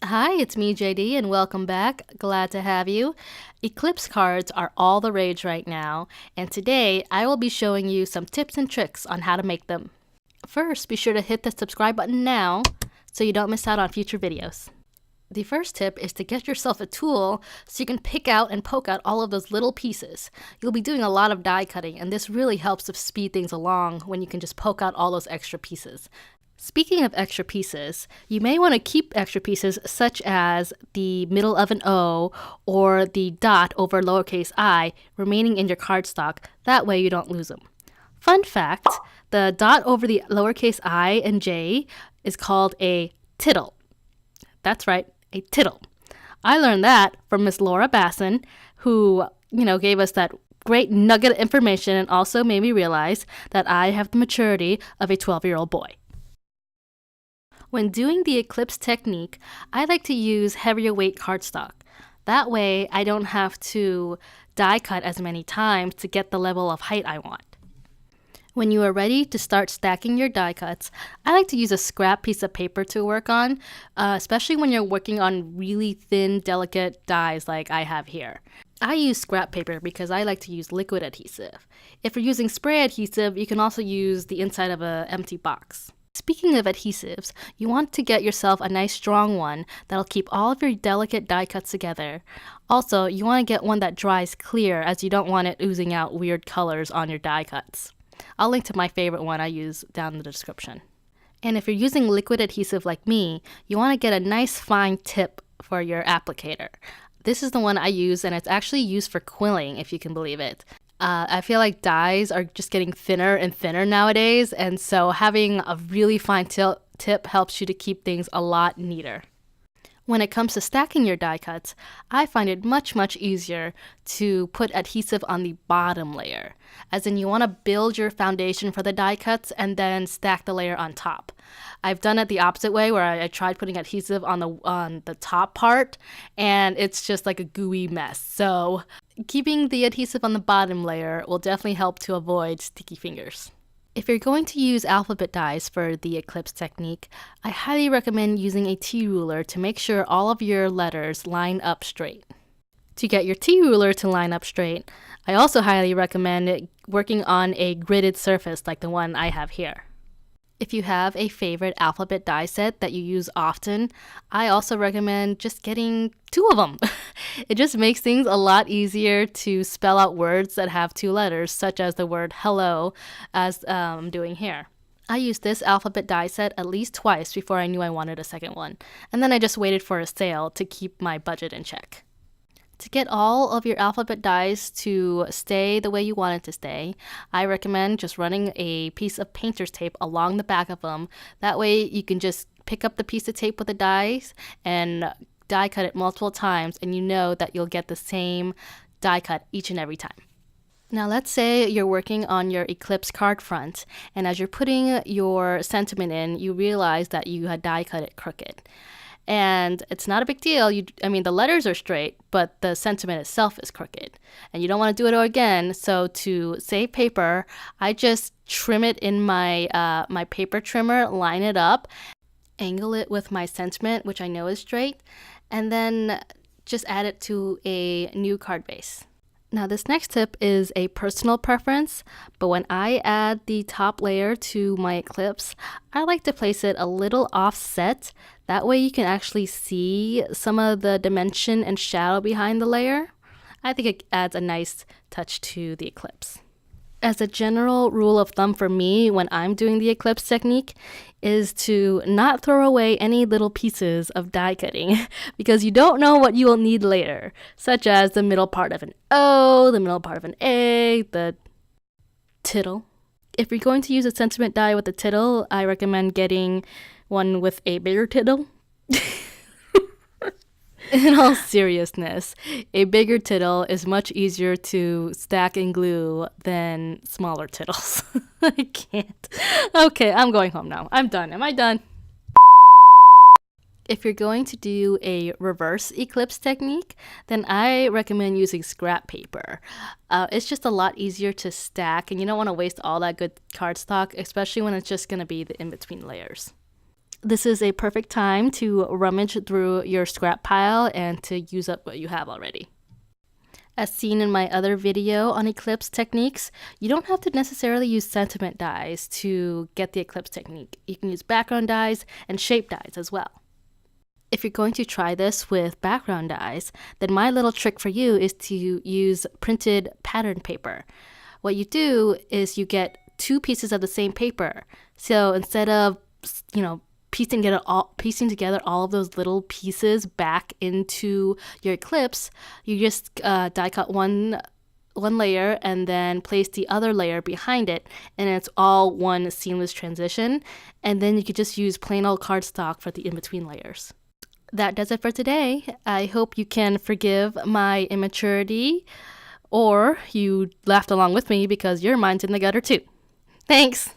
Hi, it's me, JD, and welcome back. Glad to have you. Eclipse cards are all the rage right now, and today I will be showing you some tips and tricks on how to make them. First, be sure to hit the subscribe button now so you don't miss out on future videos. The first tip is to get yourself a tool so you can pick out and poke out all of those little pieces. You'll be doing a lot of die cutting, and this really helps to speed things along when you can just poke out all those extra pieces. Speaking of extra pieces, you may want to keep extra pieces such as the middle of an O or the dot over lowercase I remaining in your cardstock. That way you don't lose them. Fun fact, the dot over the lowercase I and J is called a tittle. That's right, a tittle. I learned that from Miss Laura Basson, who, gave us that great nugget of information and also made me realize that I have the maturity of a 12-year-old boy. When doing the Eclipse technique, I like to use heavier weight cardstock. That way, I don't have to die cut as many times to get the level of height I want. When you are ready to start stacking your die cuts, I like to use a scrap piece of paper to work on, especially when you're working on really thin, delicate dies like I have here. I use scrap paper because I like to use liquid adhesive. If you're using spray adhesive, you can also use the inside of an empty box. Speaking of adhesives, you want to get yourself a nice strong one that'll keep all of your delicate die cuts together. Also, you want to get one that dries clear as you don't want it oozing out weird colors on your die cuts. I'll link to my favorite one I use down in the description. And if you're using liquid adhesive like me, you want to get a nice fine tip for your applicator. This is the one I use, and it's actually used for quilling, if you can believe it. I feel like dies are just getting thinner and thinner nowadays, and so having a really fine tip helps you to keep things a lot neater. When it comes to stacking your die cuts, I find it much easier to put adhesive on the bottom layer, as in you want to build your foundation for the die cuts and then stack the layer on top. I've done it the opposite way, where I tried putting adhesive on the top part, and it's just like a gooey mess. So keeping the adhesive on the bottom layer will definitely help to avoid sticky fingers. If you're going to use alphabet dies for the Eclipse technique, I highly recommend using a T-ruler to make sure all of your letters line up straight. To get your T-ruler to line up straight, I also highly recommend working on a gridded surface like the one I have here. If you have a favorite alphabet die set that you use often, I also recommend just getting 2 of them. It just makes things a lot easier to spell out words that have 2 letters, such as the word hello, as I'm doing here. I used this alphabet die set at least twice before I knew I wanted a second one, and then I just waited for a sale to keep my budget in check. To get all of your alphabet dies to stay the way you want it to stay, I recommend just running a piece of painter's tape along the back of them. That way you can just pick up the piece of tape with the dies and die cut it multiple times, and you know that you'll get the same die cut each and every time. Now let's say you're working on your Eclipse card front, and as you're putting your sentiment in, you realize that you had die cut it crooked. And it's not a big deal. The letters are straight, but the sentiment itself is crooked. And you don't want to do it again. So to save paper, I just trim it in my my paper trimmer, line it up, angle it with my sentiment, which I know is straight, and then just add it to a new card base. Now this next tip is a personal preference, but when I add the top layer to my Eclipse, I like to place it a little offset. That way you can actually see some of the dimension and shadow behind the layer. I think it adds a nice touch to the Eclipse. As a general rule of thumb for me when I'm doing the Eclipse technique is to not throw away any little pieces of die cutting because you don't know what you will need later, such as the middle part of an O, the middle part of an A, the tittle. If you're going to use a sentiment die with a tittle, I recommend getting one with a bigger tittle. In all seriousness, a bigger tittle is much easier to stack and glue than smaller tittles. I can't. Okay, I'm going home now. I'm done. Am I done? If you're going to do a reverse Eclipse technique, then I recommend using scrap paper. It's just a lot easier to stack, and you don't want to waste all that good cardstock, especially when it's just going to be the in-between layers. This is a perfect time to rummage through your scrap pile and to use up what you have already. As seen in my other video on Eclipse techniques, you don't have to necessarily use sentiment dies to get the Eclipse technique. You can use background dies and shape dies as well. If you're going to try this with background dies, then my little trick for you is to use printed pattern paper. What you do is you get 2 pieces of the same paper. So instead of, piecing together all of those little pieces back into your Eclipse, you just die cut one layer and then place the other layer behind it, and it's all one seamless transition. And then you could just use plain old cardstock for the in-between layers. That does it for today. I hope you can forgive my immaturity, or you laughed along with me because your mind's in the gutter too. Thanks!